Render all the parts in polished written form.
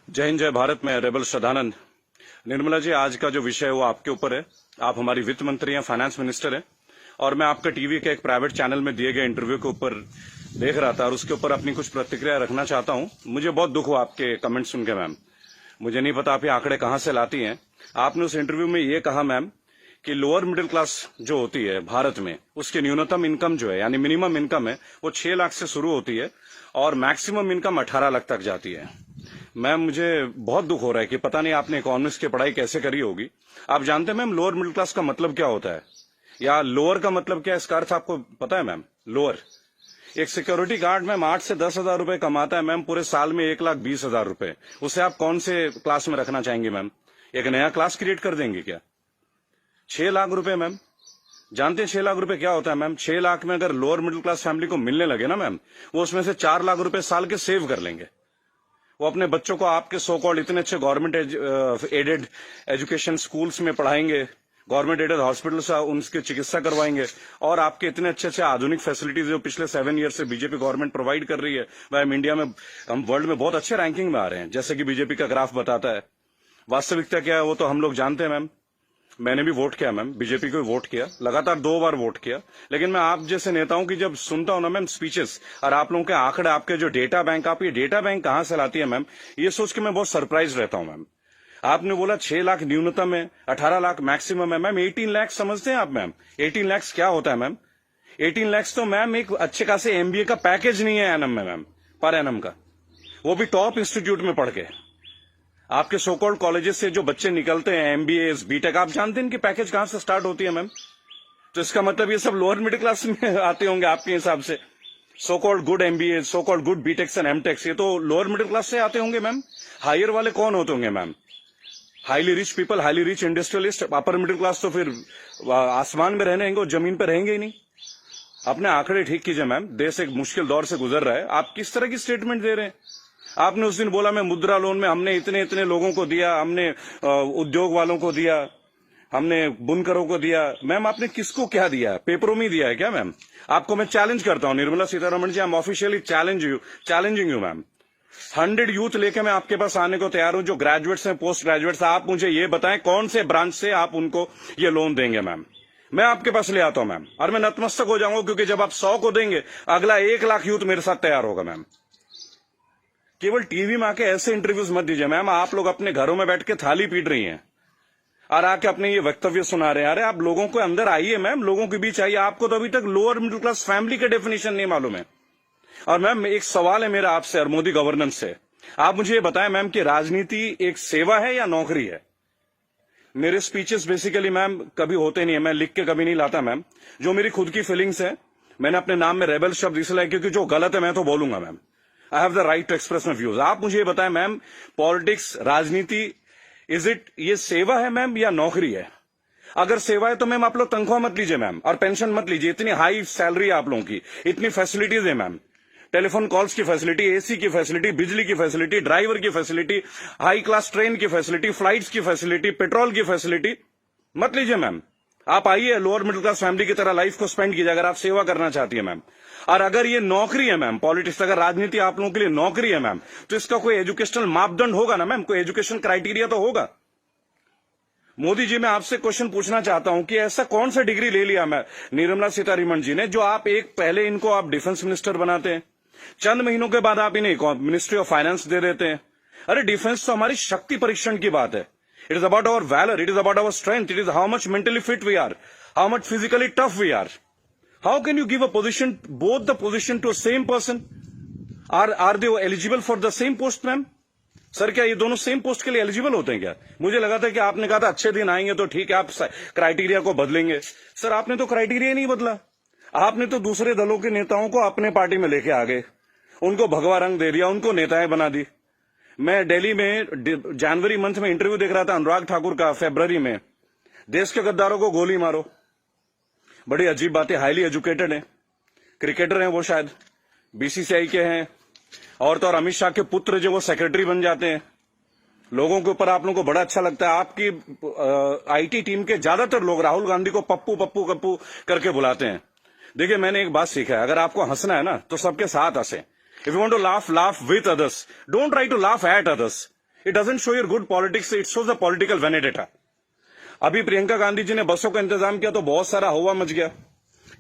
जय हिंद, जय भारत। मैं रेबल श्रद्धानंद। निर्मला जी, आज का जो विषय है वो आपके ऊपर है। आप हमारी वित्त मंत्री हैं, फाइनेंस मिनिस्टर हैं, और मैं आपका टीवी के एक प्राइवेट चैनल में दिए गए इंटरव्यू के ऊपर देख रहा था और उसके ऊपर अपनी कुछ प्रतिक्रिया रखना चाहता हूं। मुझे बहुत दुख हुआ आपके कमेंट सुन के मैम। मुझे नहीं पता आप ये आंकड़े कहां से लाती हैं। आपने उस इंटरव्यू में ये कहा मैम कि लोअर मिडिल क्लास जो होती है भारत में, उसकी न्यूनतम इनकम जो है यानी मिनिमम इनकम है वो 6 लाख से शुरू होती है और मैक्सिमम इनकम 18 लाख तक जाती है। मैम, मुझे बहुत दुख हो रहा है कि पता नहीं आपने इकोनॉमिक्स की पढ़ाई कैसे करी होगी। आप जानते हैं मैम लोअर मिडिल क्लास का मतलब क्या होता है, या लोअर का मतलब क्या है, इसका अर्थ आपको पता है मैम? लोअर, एक सिक्योरिटी गार्ड मैम 8 से 10 हजार रुपए कमाता है मैम, पूरे साल में 1,20,000 रुपए। उसे आप कौन से क्लास में रखना चाहेंगे मैम? एक नया क्लास क्रिएट कर देंगे क्या? 6 लाख रुपए मैम, जानते हैं 6 लाख रुपए क्या होता है मैम? 6 लाख में अगर लोअर मिडिल क्लास फैमिली को मिलने लगे ना मैम, वो उसमें से 4 लाख रुपए साल के सेव कर लेंगे। वो अपने बच्चों को आपके सो कॉल्ड इतने अच्छे गवर्नमेंट एडेड एजुकेशन स्कूल्स में पढ़ाएंगे, गवर्नमेंट एडेड हॉस्पिटल से उनकी चिकित्सा करवाएंगे, और आपके इतने अच्छे अच्छे आधुनिक फैसिलिटीज जो पिछले 7 ईयर से बीजेपी गवर्नमेंट प्रोवाइड कर रही है, वह हम इंडिया में, हम वर्ल्ड में बहुत अच्छे रैंकिंग में आ रहे हैं, जैसे कि बीजेपी का ग्राफ बताता है। वास्तविकता क्या है वो तो हम लोग जानते हैं मैम। मैंने भी वोट किया मैम, बीजेपी को वोट किया, लगातार 2 बार वोट किया। लेकिन मैं आप जैसे नेताओं की जब सुनता हूं ना मैम स्पीचेस, और आप लोगों के आंकड़े, आपके जो डेटा बैंक, आप ये डेटा बैंक कहां से लाती है मैम, ये सोच के मैं बहुत सरप्राइज रहता हूं मैम। आपने बोला 6 लाख न्यूनतम है, 18 लाख मैक्सिमम है मैम। 18 लाख समझते हैं आप मैम? 18 लाख क्या होता है मैम? 18 लाख तो मैम एक अच्छे खासे एमबीए का पैकेज नहीं है एनम में मैम, पर एनम का, वो भी टॉप इंस्टीट्यूट में पढ़ के। आपके सोकॉल्ड कॉलेजेस से जो बच्चे निकलते हैं, एमबीए, बीटेक, आप जानते हैं इनकी पैकेज कहां से स्टार्ट होती है मैम? तो इसका मतलब ये सब लोअर मिडिल क्लास में आते होंगे आपके हिसाब से। So called good MBA, so called good BTechs and MTechs, ये तो लोअर मिडिल क्लास से आते होंगे मैम। हायर वाले कौन होते होंगे ma'am? Highly rich people, highly rich industrialist. Upper middle class तो फिर आसमान में रहने और जमीन पर रहेंगे ही नहीं। अपने आंकड़े ठीक कीजिए मैम, देश एक मुश्किल दौर से गुजर रहा है। आप किस तरह की स्टेटमेंट दे रहे हैं? आपने उस दिन बोला मैं मुद्रा लोन में हमने इतने इतने लोगों को दिया, हमने उद्योग वालों को दिया, हमने बुनकरों को दिया। मैम, आपने किसको क्या दिया? पेपरों में दिया है क्या मैम? आपको मैं चैलेंज करता हूं Nirmala Sitharaman ji, I am officially challenging you ma'am. 100 youth लेके मैं आपके पास आने को तैयार हूं, जो ग्रेजुएट्स हैं, पोस्ट ग्रेजुएट्स। आप मुझे ये बताएं कौन से ब्रांच से आप उनको ये लोन देंगे मैम? मैं आपके पास ले आता हूं मैम, और मैं नतमस्तक हो जाऊंगा, क्योंकि जब आप 100 को देंगे, अगला 1 लाख यूथ मेरे साथ तैयार होगा मैम। केवल टीवी में आके ऐसे इंटरव्यूज मत दीजिए मैम। आप लोग अपने घरों में बैठ के थाली पीट रही हैं और आके अपने ये वक्तव्य सुना रहे हैं। अरे आप लोगों को अंदर आइए मैम, लोगों के बीच आइए। आपको तो अभी तक लोअर मिडिल क्लास फैमिली का डेफिनेशन नहीं मालूम है। और मैम, एक सवाल है मेरा आपसे और मोदी गवर्नेंस से। आप मुझे ये बताएं मैम कि राजनीति एक सेवा है या नौकरी है? मेरे स्पीचेस बेसिकली मैम कभी होते नहीं है, मैं लिख के कभी नहीं लाता मैम। जो मेरी खुद की फीलिंग्स है, मैंने अपने नाम में रेबल शब्द इसलिए, क्योंकि जो गलत है मैं तो बोलूंगा ma'am. I have the right to express my views. आप मुझे ये बताएं मैम, पॉलिटिक्स, राजनीति, इज इट, ये सेवा है मैम या नौकरी है? अगर सेवा है तो मैम आप लोग तनख्वाह मत लीजिए मैम, और पेंशन मत लीजिए। इतनी हाई सैलरी है आप लोगों की, इतनी फैसिलिटीज है मैम, टेलीफोन कॉल्स की फैसिलिटी, एसी की फैसिलिटी, बिजली की फैसिलिटी, ड्राइवर की फैसिलिटी, हाई क्लास ट्रेन की फैसिलिटी, फ्लाइट्स की फैसिलिटी, पेट्रोल की फैसिलिटी। मत लीजिए मैम। आप आइए, लोअर मिडिल क्लास फैमिली की तरह लाइफ को स्पेंड कीजिए, अगर आप सेवा करना चाहती है मैम। और अगर ये नौकरी है मैम, पॉलिटिक्स, अगर राजनीति आप लोगों के लिए नौकरी है मैम, तो इसका कोई एजुकेशनल मापदंड होगा ना मैम, कोई एजुकेशन क्राइटेरिया तो होगा। मोदी जी, मैं आपसे क्वेश्चन पूछना चाहता हूं कि ऐसा कौन सा डिग्री ले लिया मैं निर्मला सीतारमण जी ने, जो आप एक पहले इनको आप डिफेंस मिनिस्टर बनाते हैं, चंद महीनों के बाद आप इन्हें मिनिस्ट्री ऑफ फाइनेंस दे देते हैं। अरे डिफेंस तो हमारी शक्ति परीक्षण की बात है। It is about our valour, it is about our strength, it is how much mentally fit we are, how much physically tough we are. How can you give a position, both the position to same person? Are they eligible for the same post ma'am? Sir, क्या ये दोनों same post के लिए eligible होते हैं क्या? मुझे लगा था कि आपने कहा था अच्छे दिन आएंगे तो ठीक है, आप क्राइटेरिया को बदलेंगे। सर, आपने तो क्राइटेरिया नहीं बदला। आपने तो दूसरे दलों के नेताओं को अपने पार्टी में लेके आ गए, उनको भगवा रंग दे दिया, उनको नेताएं बना दी। मैं दिल्ली में जनवरी मंथ में इंटरव्यू देख रहा था अनुराग ठाकुर का, फरवरी में, देश के गद्दारों को गोली मारो। बड़ी अजीब बात है, हाईली एजुकेटेड है, क्रिकेटर हैं वो, शायद बीसीसीआई के हैं, और तो और अमित शाह के पुत्र जो वो सेक्रेटरी बन जाते हैं। लोगों के ऊपर आप लोगों को बड़ा अच्छा लगता है। आपकी आईटी टीम के ज्यादातर लोग राहुल गांधी को पप्पू पप्पू पप्पू करके बुलाते हैं। देखिए, मैंने एक बात सीखा है, अगर आपको हंसना है ना तो सबके साथ हंसे। If you want to laugh, laugh with others, don't try to laugh at others. It doesn't show your good politics, it shows a political vendetta. अभी प्रियंका गांधी जी ने बसों का इंतजाम किया तो बहुत सारा हवा मच गया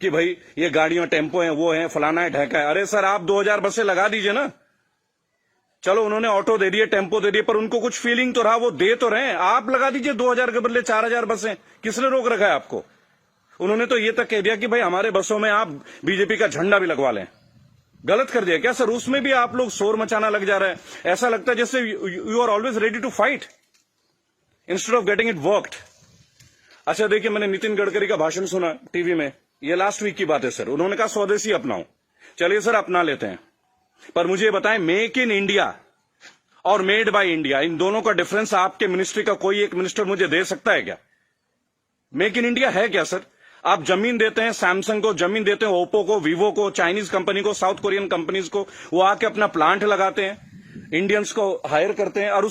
कि भाई ये गाड़ियां टेम्पो हैं, वो हैं, फलाना है, ढेका है। अरे सर, आप 2000 बसें लगा दीजिए ना। चलो उन्होंने ऑटो दे दिए, टेम्पो दे दिए, पर उनको कुछ फीलिंग तो रहा, वो दे तो रहे। आप लगा दीजिए 2000 के बदले 4000 बसें। किसने रोक रखा है आपको? उन्होंने तो ये तक कह दिया कि भाई हमारे बसों में आप बीजेपी का झंडा भी लगवा लें। गलत कर दिया क्या सर? उसमें भी आप लोग शोर मचाना लग जा रहे हैं। ऐसा लगता है जैसे you are always ready to fight instead of getting it worked. अच्छा देखिए, मैंने नितिन गडकरी का भाषण सुना टीवी में, ये लास्ट वीक की बात है सर। उन्होंने कहा स्वदेशी अपनाओ। चलिए सर, अपना लेते हैं, पर मुझे ये बताएं, मेक इन इंडिया और मेड बाय इंडिया, इन दोनों का डिफरेंस आपके मिनिस्ट्री का कोई एक मिनिस्टर मुझे दे सकता है क्या? मेक इन इंडिया है क्या सर? आप जमीन देते हैं सैमसंग को, जमीन देते हैं ओप्पो को, वीवो को, चाइनीज कंपनी को, साउथ कोरियन कंपनीज को, वो आके अपना प्लांट लगाते हैं, इंडियंस को हायर करते हैं, और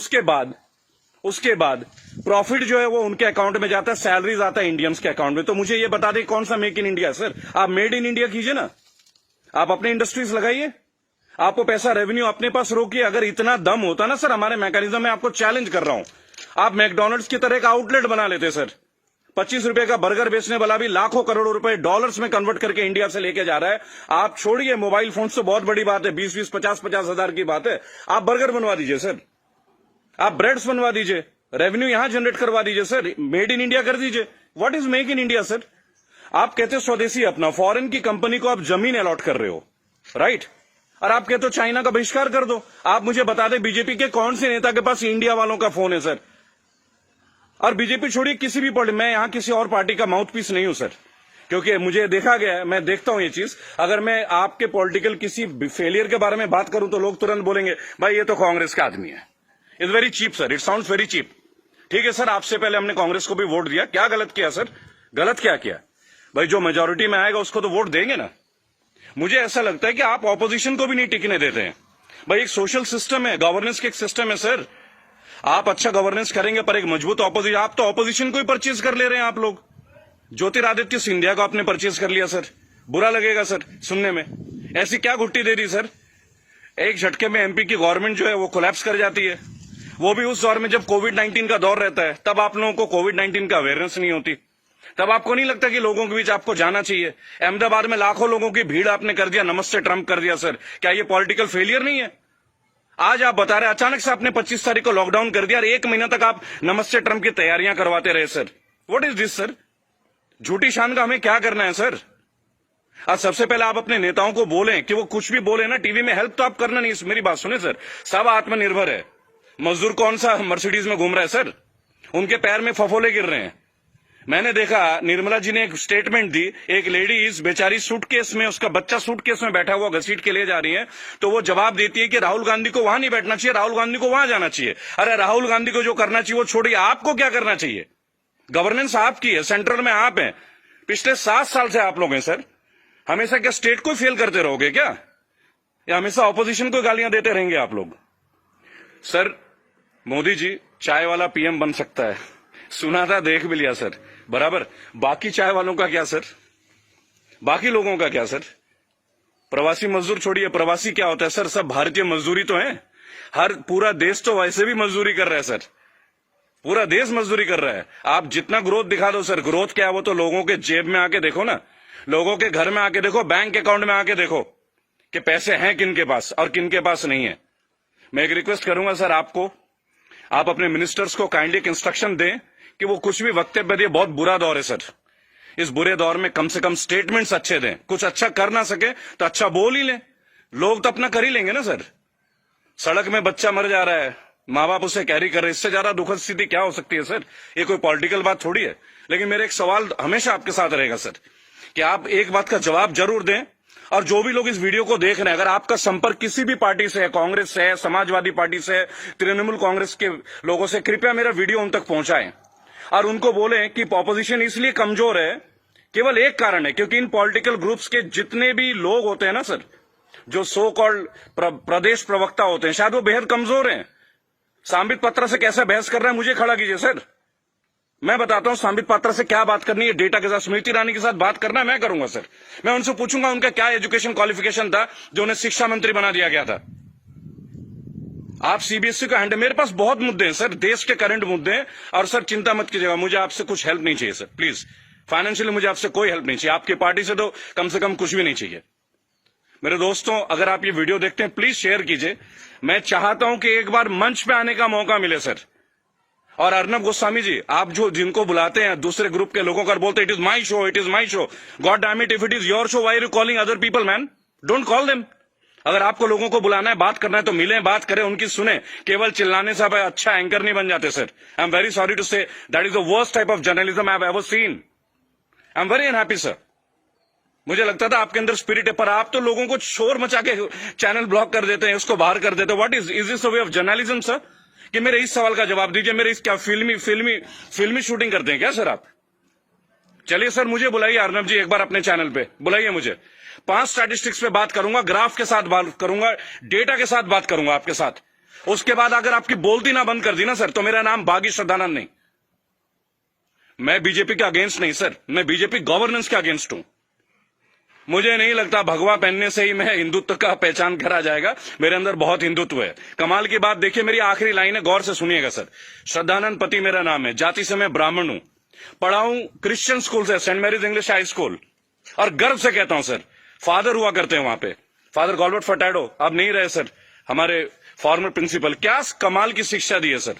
उसके बाद प्रॉफिट जो है वो उनके अकाउंट में जाता है, सैलरीज आता है इंडियंस के अकाउंट में। तो मुझे ये बता दें कौन सा मेक इन इंडिया सर? आप मेड इन इंडिया कीजिए ना, आप अपने इंडस्ट्रीज लगाइए, आपको पैसा रेवेन्यू अपने पास रोकिए। अगर इतना दम होता ना सर हमारे मैकेनिज्म में, आपको चैलेंज कर रहा हूं, आप मैकडोनल्ड्स की तरह का आउटलेट बना लेते सर। 25 रुपए का बर्गर बेचने वाला भी लाखों करोड़ों रुपए डॉलर्स में कन्वर्ट करके इंडिया से लेके जा रहा है। आप छोड़िए मोबाइल फोन तो बहुत बड़ी बात है, 20-20, 50-50 हजार की बात है। आप बर्गर बनवा दीजिए सर, आप ब्रेड्स बनवा दीजिए, रेवेन्यू यहां जनरेट करवा दीजिए सर, मेड इन इंडिया कर दीजिए। What is make in India sir? आप कहते हो स्वदेशी अपना, फॉरेन की कंपनी को आप जमीन अलॉट कर रहे हो, राइट? और आप कहते हो चाइना का बहिष्कार कर दो। आप मुझे बता दें बीजेपी के कौन से नेता के पास इंडिया वालों का फोन है सर? और बीजेपी छोड़िए, किसी भी पार्टी, मैं यहां किसी और पार्टी का माउथ पीस नहीं हूं सर, क्योंकि मुझे देखा गया है, मैं देखता हूं ये चीज। अगर मैं आपके पॉलिटिकल किसी फेलियर के बारे में बात करूं तो लोग तुरंत बोलेंगे भाई ये तो कांग्रेस का आदमी है। It's very cheap sir, it sounds very cheap. ठीक है सर, आपसे पहले हमने कांग्रेस को भी वोट दिया, क्या गलत किया सर? गलत क्या किया भाई? जो मेजोरिटी में आएगा उसको तो वोट देंगे ना। मुझे ऐसा लगता है कि आप ऑपोजिशन को भी नहीं टिकने देते हैं भाई। एक सोशल सिस्टम है, गवर्नेंस का एक सिस्टम है सर। आप अच्छा गवर्नेंस करेंगे पर एक मजबूत ऑपोजिशन, आप तो ऑपोजिशन को ही परचेज कर ले रहे हैं आप लोग। ज्योतिरादित्य सिंधिया को आपने परचेज कर लिया सर, बुरा लगेगा सर सुनने में। ऐसी क्या घुट्टी दे दी सर? एक झटके में एमपी की गवर्नमेंट जो है वो कोलैप्स कर जाती है, वो भी उस दौर में जब कोविड-19 का दौर रहता है। तब आप लोगों को कोविड-19 का अवेयरनेस नहीं होती, तब आपको नहीं लगता कि लोगों के बीच आपको जाना चाहिए। अहमदाबाद में लाखों लोगों की भीड़ आपने कर दिया, नमस्ते ट्रंप कर दिया सर। क्या ये पॉलिटिकल फेलियर नहीं है? आज आप बता रहे अचानक से आपने 25 तारीख को लॉकडाउन कर दिया और 1 महीना तक आप नमस्ते ट्रंप की तैयारियां करवाते रहे sir. What is this sir? झूठी शान का हमें क्या करना है सर? आज सबसे पहले आप अपने नेताओं को बोलें कि वो कुछ भी बोले ना टीवी में, हेल्प तो आप करना नहीं। मेरी बात सुने सर, सब आत्मनिर्भर है। मजदूर कौन सा मर्सिडीज में घूम रहा है सर? उनके पैर में फफोले गिर रहे हैं। मैंने देखा निर्मला जी ने एक स्टेटमेंट दी, एक लेडीज बेचारी सूटकेस में, उसका बच्चा सूटकेस में बैठा हुआ घसीट के ले जा रही है, तो वो जवाब देती है कि राहुल गांधी को वहां नहीं बैठना चाहिए, राहुल गांधी को वहां जाना चाहिए। अरे राहुल गांधी को जो करना चाहिए वो छोड़िए, आपको क्या करना चाहिए? गवर्नेंस आपकी है, सेंट्रल में आप हैं, पिछले 7 साल से आप लोग हैं सर। हमेशा क्या स्टेट को फेल करते रहोगे क्या, या हमेशा ऑपोजिशन को गालियां देते रहेंगे आप लोग? सर मोदी जी चाय वाला पीएम बन सकता है, सुना था, देख भी लिया सर, बराबर। बाकी चाय वालों का क्या सर? बाकी लोगों का क्या सर? प्रवासी मजदूर छोड़िए, प्रवासी क्या होता है सर? सब भारतीय मजदूरी तो है। हर पूरा देश तो वैसे भी मजदूरी कर रहा है सर, पूरा देश मजदूरी कर रहा है। आप जितना ग्रोथ दिखा दो सर, ग्रोथ क्या है वो तो लोगों के जेब में आके देखो ना, लोगों के घर में आके देखो, बैंक अकाउंट में आके देखो कि पैसे हैं किन के पास और किन के पास नहीं है। मैं एक रिक्वेस्ट करूंगा सर आपको, आप अपने मिनिस्टर्स को काइंडली एक इंस्ट्रक्शन दें कि वो कुछ भी वक्तव्य दे। बहुत बुरा दौर है सर, इस बुरे दौर में कम से कम स्टेटमेंट्स अच्छे दें। कुछ अच्छा कर ना सके तो अच्छा बोल ही लें, लोग तो अपना कर ही लेंगे ना सर। सड़क में बच्चा मर जा रहा है, माँ बाप उसे कैरी कर रहे, इससे ज्यादा दुखद स्थिति क्या हो सकती है सर? ये कोई पॉलिटिकल बात थोड़ी है। लेकिन मेरा एक सवाल हमेशा आपके साथ रहेगा सर, कि आप एक बात का जवाब जरूर दें। और जो भी लोग इस वीडियो को देख रहे हैं, अगर आपका संपर्क किसी भी पार्टी से है, कांग्रेस से है, समाजवादी पार्टी से है, तृणमूल कांग्रेस के लोगों से, कृपया मेरा वीडियो उन तक पहुंचाएं और उनको बोलें कि ऑपोजिशन इसलिए कमजोर है, केवल एक कारण है, क्योंकि इन पॉलिटिकल ग्रुप्स के जितने भी लोग होते हैं ना सर, जो सो कॉल्ड प्रदेश प्रवक्ता होते हैं, शायद वो बेहद कमजोर हैं। सांबित पात्रा से कैसे बहस कर रहे हैं, मुझे खड़ा कीजिए सर, मैं बताता हूं सांबित पात्रा से क्या बात करनी है, डेटा के साथ। स्मृति ईरानी के साथ बात करना है, मैं करूंगा सर। मैं उनसे पूछूंगा उनका क्या एजुकेशन क्वालिफिकेशन था जो उन्हें शिक्षा मंत्री बना दिया गया था। आप सीबीएसई का हैंडल, मेरे पास बहुत मुद्दे हैं सर, देश के करंट मुद्दे हैं। और सर चिंता मत कीजिएगा, मुझे आपसे कुछ हेल्प नहीं चाहिए सर, प्लीज। फाइनेंशियली मुझे आपसे कोई हेल्प नहीं चाहिए, आपकी पार्टी से तो कम से कम कुछ भी नहीं चाहिए। मेरे दोस्तों, अगर आप ये वीडियो देखते हैं प्लीज शेयर कीजिए। मैं चाहता हूं कि एक बार मंच पे आने का मौका मिले सर। और अर्नब गोस्वामी जी, आप जो जिनको बुलाते हैं दूसरे ग्रुप के लोगों का, बोलते it is my show, it is my show. God damn it, if it is your show, why are you calling other people man? Don't call them. अगर आपको लोगों को बुलाना है, बात करना है तो मिलें, बात करें, उनकी सुने। केवल चिल्लाने से आप अच्छा एंकर नहीं बन जाते sir. I am very sorry to say, that is the worst type of journalism I have ever seen. I am very unhappy sir. मुझे लगता था आपके अंदर स्पिरिट है, पर आप तो लोगों को शोर मचा के चैनल ब्लॉक कर देते हैं, उसको बाहर कर देते हैं। What is this way of journalism sir? कि मेरे इस सवाल का जवाब दीजिए। मेरे इस क्या फिल्मी शूटिंग करते हैं क्या सर आप? चलिए सर, मुझे बुलाइए अर्नब जी, एक बार अपने चैनल पे बुलाइए मुझे। 5 स्टैटिस्टिक्स पे बात करूंगा, ग्राफ के साथ बात करूंगा, डेटा के साथ बात करूंगा आपके साथ। उसके बाद अगर आपकी बोलती ना बंद कर दी ना सर, तो मेरा नाम बागी श्रद्धानंद नहीं। मैं बीजेपी के अगेंस्ट नहीं सर, मैं बीजेपी गवर्नेंस के अगेंस्ट हूं। मुझे नहीं लगता भगवा पहनने से ही मैं हिंदुत्व का पहचान करा जाएगा। मेरे अंदर बहुत हिंदुत्व है। कमाल की बात देखिए, मेरी आखिरी लाइन है, गौर से सुनिएगा सर। श्रद्धानंद पति मेरा नाम है, जाति से मैं ब्राह्मण हूं, पढ़ा हूं क्रिश्चियन स्कूल से, Saint Mary's English high school. और गर्व से कहता हूं सर, फादर हुआ करते हैं वहां पे, फादर गॉल्बर्ट फर्टैडो, अब नहीं रहे सर, हमारे फॉर्मर प्रिंसिपल। क्या कमाल की शिक्षा दी है सर।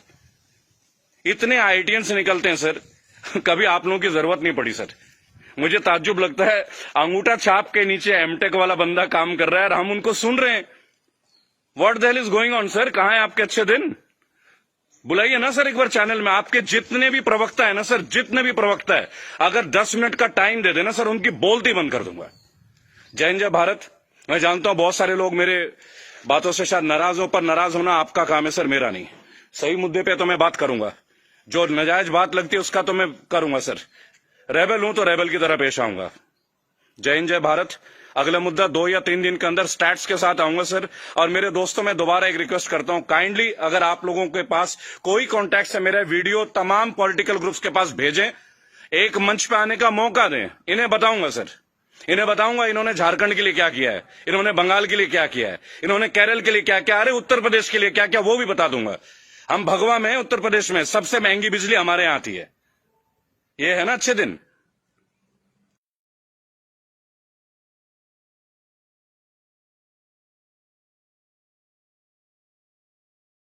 इतने आईआईटीएन से निकलते हैं सर, कभी आप लोगों की जरूरत नहीं पड़ी सर। मुझे ताज्जुब लगता है, अंगूठा छाप के नीचे एमटेक वाला बंदा काम कर रहा है और हम उनको सुन रहे हैं। What the hell is going on sir? कहां है आपके अच्छे दिन? बुलाइए ना सर एक बार चैनल में। आपके जितने भी प्रवक्ता है ना सर, जितने भी प्रवक्ता है, अगर 10 मिनट का टाइम दे देना सर, उनकी बोलती बंद कर दूंगा। जय हिंद, जय भारत। मैं जानता हूं बहुत सारे लोग मेरे बातों से शायद नाराज हो, पर नाराज होना आपका काम है सर, मेरा नहीं। सही मुद्दे पे तो मैं बात करूंगा, जो नाजायज बात लगती है उसका तो मैं करूंगा सर। रेबल हूं तो रेबल की तरह पेश आऊंगा। जय हिंद, जय भारत। अगला मुद्दा 2 या 3 दिन के अंदर स्टैट्स के साथ आऊंगा सर। और मेरे दोस्तों, मैं दोबारा एक रिक्वेस्ट करता हूं, काइंडली अगर आप लोगों के पास कोई कॉन्टैक्ट है, मेरा वीडियो तमाम पॉलिटिकल ग्रुप्स के पास भेजें, एक मंच पे आने का मौका दें। इन्हें बताऊंगा सर, इन्हें बताऊंगा इन्होंने झारखंड के लिए क्या किया है, इन्होंने बंगाल के लिए क्या किया है, इन्होंने केरल के लिए क्या क्या, अरे उत्तर प्रदेश के लिए क्या क्या, वो भी बता दूंगा। हम भगवा में, उत्तर प्रदेश में सबसे महंगी बिजली हमारे यहां आती है। ये है ना अच्छे दिन।